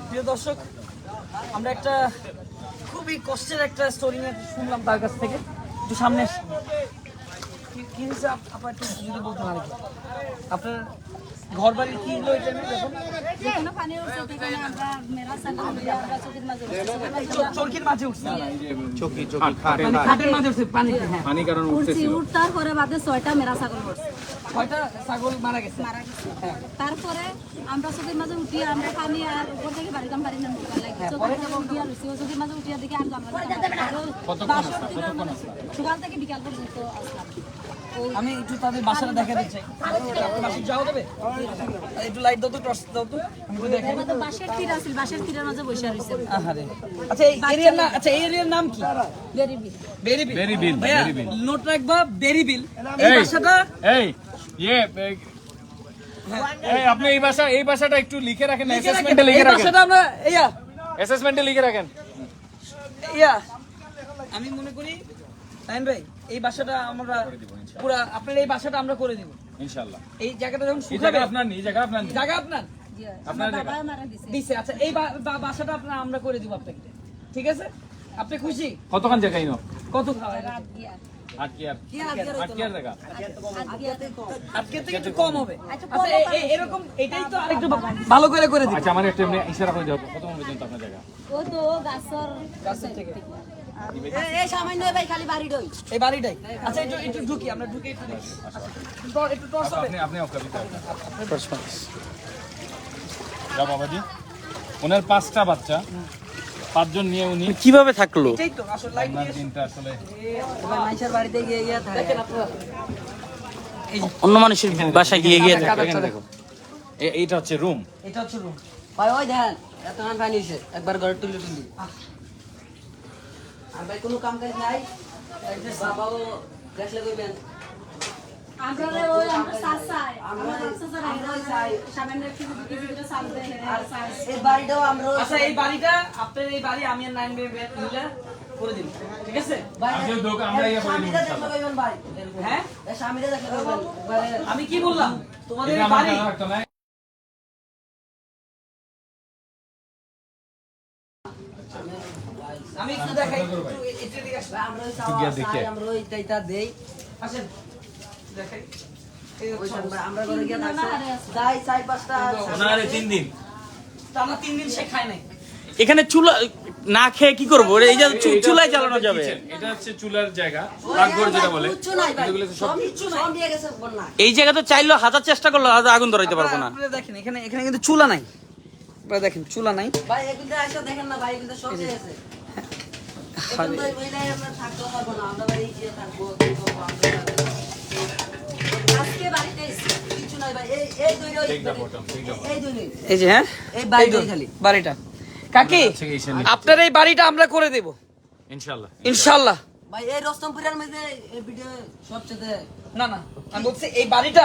প্রিয় দর্শক, আমরা একটা খুবই কষ্টের একটা স্টোরি শুনলাম তার কাছ থেকে। একটু সামনে কি হয়েছে আপনার একটু যদি বলতে পারেন, আপনার ঘর বাড়ির কি হলো এটা নিয়ে? যেখানে পানি উঠছে সেখানে আমরা মেরা সাগর দিয়ে আমরা চোখের মাঝে চরকির মাঝে উঠছে, চকি খাটের মাঝে উঠছে পানিতে। হ্যাঁ, পানি কারণ উঠছি উঠতার পরে বাদে 6টা মেরা ছাগল পড়ছে, 6টা ছাগল মারা গেছে। তারপরে আমরা চোখের মাঝে উঠিয়ে আমরা পানি আর উপর থেকে বাড়ি কাম পারি না চোখের মাঝে উঠিয়ে রয়েছি, চোখের মাঝে উঠিয়ে দেখি আর সকাল থেকে বিকাল পর্যন্ত আসলাম। আমি একটু তাদের বাসাটা দেখা দিচ্ছি, বাসা যাওয়া দেবে? একটু লাইট দাও তো, টর্চ দাও তো, আমি একটু দেখাই। বাঁশের তীর আছে, বাঁশের তীরের মাঝে বসে রয়েছে। আহারে, আচ্ছা এই এরিয়ার নাম, আচ্ছা এই এরিয়ার নাম কি? বেরিবি বেরিবিল। ভাইয়া নোট রাখবা, বেরিবিল। এই বাসাটা আপনি এই ভাষাটা একটু লিখে রাখেন, অ্যাসেসমেন্টে লিখে রাখেন, বাসাটা আমরা অ্যাসেসমেন্টে লিখে রাখেন। আমি মনে করি নাইন ভাই, এই বাসাটা আমরা পুরা আপনার এই বাসাটা আমরা করে দিব ইনশাআল্লাহ। এই জায়গাটা যখন এই শুকাবে, জায়গা আপনার নেই, জায়গা আপনার নেই। জায়গা আপনার আপনার জায়গা বাবা মারা দিছে। দিছে। আচ্ছা এই বাসাটা আপনার আমরা করে দিব আপনাকে, ঠিক আছে? আপনি খুশি? কতখান জায়গা ইনো? কত খাওয়াই? রাত দিয়া আট কি আর জায়গা? আজকে থেকে একটু কম হবে। আচ্ছা এরকম এটাই তো আরেকটু ভালো করে দিব। আচ্ছা, আমার একটু এমনি ইশারা করে দাও, কত পর্যন্ত আপনার জায়গা? ও তো গাছর থেকে এই সামান্য ভাই খালি বাড়ি ডই এই বাড়িটাই। আচ্ছা একটু ঢুকি, আমরা ঢুকে একটু দেখি। একটু টর্চ হবে। আপনি অফ করতে যা বাবাজি। ওনার 5টা বাচ্চা, 5 জন নিয়ে উনি কিভাবে থাকলো? এটাই তো আসলে লাইট ওনার দিয়ে দিনটা আসলে মাইশার বাড়িতে গিয়ে থাকে। দেখেন আপনারা অন্য মানুষের বাসায় গিয়ে থাকে। এখানে দেখো, এইটা হচ্ছে রুম। এটা হচ্ছে রুম। ভাই ওই দেখেন এত মান পানি হইছে একবার ঘরে তুলি আর ভাই কোনো কাম কাজ নাই বাবাও দেখলে কইবেন আমরা ওই আমরা সাসাই আমরা সাসাই সামান্য একটু কিছু সামনে আর এই বাড়িটাও আমরা আচ্ছা এই বাড়িটা আপনার এই বাড়ি আমি আর নাইন মিলে করে দিন, ঠিক আছে? আজকে দোকান আমরা ইয়া করে স্বামীরা দিই দেখলে কইবেন ভাই হ্যাঁ, এই স্বামীরা দেখলে কইবেন একবারে আমি কি বললাম তোমাদের এটা এই আমার বাড়ি? জানা রাখতো না। আমি একটু দেখাই, একটু এটা দিকে আসো। আমরা ওই গিয়া দেখে। চাই আমরা ওই টাইটা দেই আসেন দেখাই। এই ওই হচ্ছে অবস্থা। আমরা ঘরে গিয়া থাকছি যাই 4-5টা ওনারে 3 দিন টানা 3 দিন সে খায় নাই। এখানে চুলা না খেয়ে কি করবো? এই যে চুলায় চালানো যাবে। এটা হচ্ছে চুলার জায়গা, পাকঘর যেটা বলে। কিচ্ছু নাই ভাই এগুলো তো সব সব নিয়ে গেছে বন্যা এই জায়গা তো চাইলেও হাজার চেষ্টা করলো আগুন ধরাইতে পারবো না। আপনারা দেখেন এখানে এখানে কিন্তু চুলা নাই। আপনারা দেখেন চুলা নাই। ভাই এগুলো আইসা দেখেন না ভাই এগুলো সব নিয়ে গেছে এখন ভাই বইলাই আমরা থাকতে পারবো না আমরা বাড়ি গিয়ে থাকবো কি করবো আমরা আজকে বাড়িতে এসেছি কিছু নাই ভাই এই দুই take the bottom, take the bottom। এই দুই এই যে হ্যাঁ এই বাড়িটাই খালি বাড়িটা কাকি হচ্ছে এই সামনে। আপনার এই বাড়িটা আমরা করে দেব ইনশাআল্লাহ। ইনশাআল্লাহ। ভাই এই রস্তমপুরের মধ্যে এই ভিডিও সবচেয়ে না না আমি বলছি এই বাড়িটা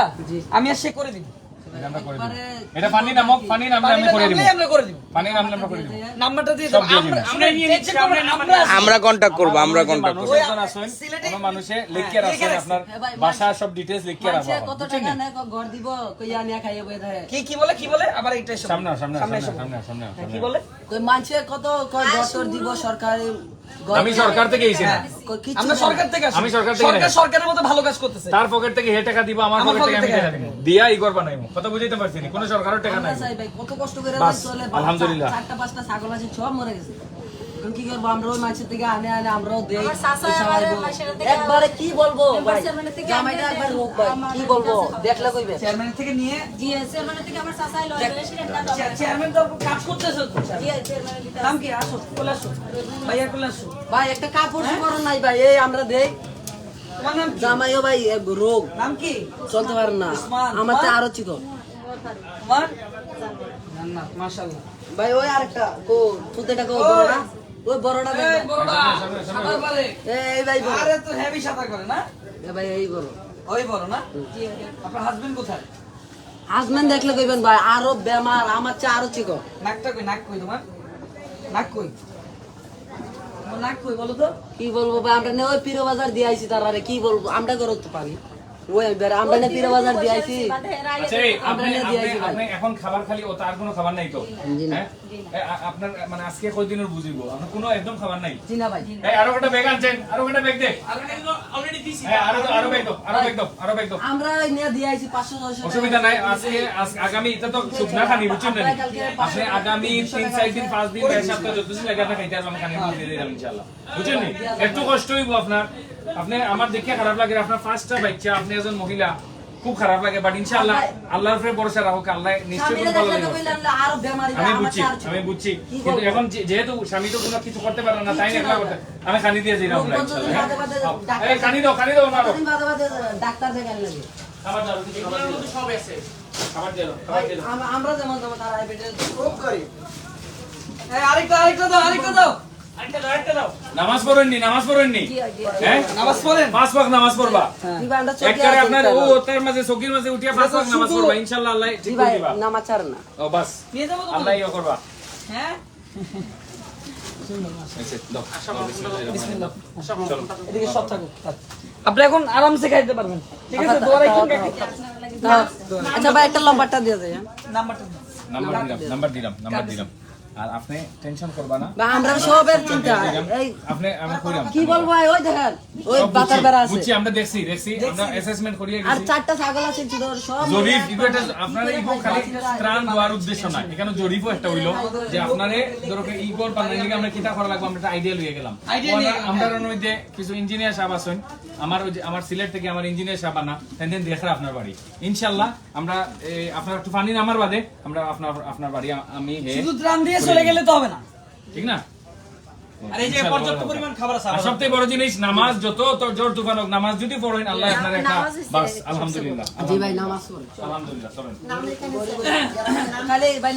আমি আর সে করে দিব। এটা আমরা করে দিব। একবারে এটা পানি নামক, পানি নামলে আমি করে দিব। আমরা করে দিব। পানি নামলে আমরা করে দিব। নাম্বারটা দিয়ে সব দেব। দিয়ে আমরা দিবেন। আমরা নিয়ে নিচ্ছি, আমরা আমরা কন্টাক্ট করবো, আমরা কন্টাক্ট করবো। মানুষজন আসেন, কোন মানুষে লিখে রাখছেন আপনার বাসা সব ডিটেইলস লিখে মানুষে রাখবা। কত টাকা নেয় ঘর দিব কইয়া নিয়া খাইয়ে বই থাকে কি বলে আবার এটা এসো। সামনে সামনে সামনে সামনে এসো। সামনে সামনে হ্যাঁ, কি বলে? কই মানুষে কত কয় ঘর তোর দিব সরকারি ঘর আমি সরকার থেকে এসেছি না। কই কিচ্ছু আমরা নাই। সরকার থেকে আসি। আমি সরকার থেকে নাই। সরকারের মতো ভালো কাজ করতেছে। তার পকেট থেকে হে টাকা দিব, আমার আমার পকেট থেকে আমি পকেট টাকা থেকে দিব। দিয়া ই করবা নাই। কথা বুঝাইতে পারছি না। কোন সরকারের টাকা নাই। আমরা চাই ভাই কত কষ্ট করে বাস, চলে আলহামদুলিল্লাহ। 4টা 5টা ছাগল আছে সব মরে গেছে এখন কি করবো আমরা ওই মানুষের থেকে আনে আমরাও দেই আমার চাচা পয়সা আমার আইবো। মাসের থেকে একবারে কি বলবো ভাই চেয়ারম্যানের থেকে জামাইটা আমরা একবার হোক ভাই আমার কি বলবো দেখলে কইবে চেয়ারম্যান থেকে নিয়ে জিএসএ মানে থেকে আমার চাচাই লয় সেটা না চেয়ারম্যান তো কাজ করতেছে তো। চেয়ারম্যানের দিতে নাম কি? আসো চলে আসো ভাইয়া চলে আসো। ভাই একটা কাপড় চোপড় নাই ভাই এই আমরা দেই তোমার নাম কি? জামাইও ভাই এক রোগ নাম কি চলতে পারেন না উসমান, আমার তো তোমার? আরো চিকন তোমার? জান্নাত মাশাআল্লাহ। ভাই ওই আরেকটা কো ফুতেটা কো বড় না ওই বড়টা এই দেখ বড়টা সাঁতার পারে। এই ভাই বড় আরে তো হেভি সাঁতার করে না? এ ভাই এই বড় ওই বড় না? আপনার হাজবেন্ড কোথায়? হাজবেন্ড দেখলে কইবেন ভাই আরো বেমার আমার চেয়ে আরো চিকন নাকটা কই? নাক কই তোমার? নাক কই? তোমার নাক কই বলো তো? কি বলবো ভাই আমরা ওই পীর বাজার দিয়ে আইছি তার আরে কি বলবো আমরা করো তো পারি ওই বের আমরা না পীর বাজার দিয়ে আইছি আচ্ছা এই আপনি আপনি এখন খাবার খালি ও তার কোনো খাবার নাই তো হ্যাঁ আপনার মানে আজকে কয় দিনের বুঝিব আপনার কোনো একদম খাবার নাই জি না ভাই এই আরো একটা ব্যাগ আনছেন আরো একটা ব্যাগ দে অলরেডি দিছি হ্যাঁ আরো ব্যাগ দাও আরো ব্যাগ দাও আমরা নিয়ে দিয়ে আইছি 500 অসুবিধা নাই আজকে আগামী এটা তো শুকনা খানি বুঝছেন না আপনি আগামী 3-4 দিন 5 দিন এক সপ্তাহ যতদিন লাগে আপনি খাইতে আসবেন খানি দিয়ে দিলাম ইনশাআল্লাহ বুঝছেন নি একটু কষ্ট হইব আপনার আপনি আমার দেখে খারাপ লাগে আপনার ফার্স্টটা বাচ্চা আপনি একজন মহিলা খুব খারাপ লাগে বাট ইনশাআল্লাহ আল্লাহর উপরে ভরসা রাখো আল্লাহ নিশ্চয়ই স্বামীরা ভালো দেখলে তো লাগবে বললেন আরো বেমারি আমি বুঝছি কিন্তু এখন যেহেতু স্বামী তো কোনো কিছু করতে পারে না তাই না একলা করতে আমি খানি দিয়ে দিলাম না ইনশাআল্লাহ এই খানি দাও মারো ডাক্তার দেখার লাগে খাবার দাও এগুলোর মধ্যে সব আছে খাবার দাও আমরা যেমন যেমন তারা পেটে খুব করি আরেকটা দাও আরেকটা দাও নামাজ পড়েননি হ্যাঁ নামাজ পড়েন 5 ওয়াক্ত নামাজ পড়বা জি ভাই আমরা চোখে একবারে আপনার ও তার মাঝে চকির মাঝে উঠিয়া 5 ওয়াক্ত নামাজ পড়বা ইনশাআল্লাহ আল্লাহ জি ঠিক ভাই করে দিবা নামাজ ছাড় না ও বাস নিয়ে যাবো তো আল্লাহ ইয়া করবা হ্যাঁ আচ্ছা দাও বিসমিল্লাহ চলো এদিকে সব থাকুক আপনি এখন আরামসে খাইতে পারবেন ঠিক আছে দোয়া রাখুন আচ্ছা ভাই একটা লম্বাটা দিয়ে দেয় নাম্বারটা নাম্বার দিলাম আর আপনি টেনশন করবা না বা আমরা সবের চিন্তা এই আপনি আমি কইলাম কি বলবো ভাই ওই দেখেন ওই সব বাতার বেড়া আছে বুঝছি আমরা দেখছি আমরা অ্যাসেসমেন্ট করিয়ে আর গেছি চারটা ছাগল আছে ছিল সব জরিপ ইগুটা আপনার ইগো খালি ত্রাণ দেওয়ার উদ্দেশ্য না এখানে জরিপও একটা হইলো যে আপনারে ধরো ইগোর পান্নার লিগে আমরা কিটা করা লাগবে আমরা একটা আইডিয়া লইয়ে গেলাম আমরা মধ্যে কিছু ইঞ্জিনিয়ার সাহেব আছেন আমার সিলেট থেকে আমার ইঞ্জিনিয়ার সাহেব আনা তেন দেখরা আপনার বাড়ি ইনশাআল্লাহ আমরা আপনার একটু পানি নামার বাদে আমরা আপনার বাড়ি আমি শুধু ত্রাণ দিয়ে চলে গেলে তো হবে না ঠিক না আর এই যে পর্যাপ্ত পরিমাণ খাবার আছে আর সবথেকে বড় জিনিস নামাজ যত জোর তুফান হোক নামাজ যদি পড়েন আল্লাহ আপনার একটা বাস আলহামদুলিল্লাহ জি ভাই নামাজ পড়ে আলহামদুলিল্লাহ চলেন খালি ভাই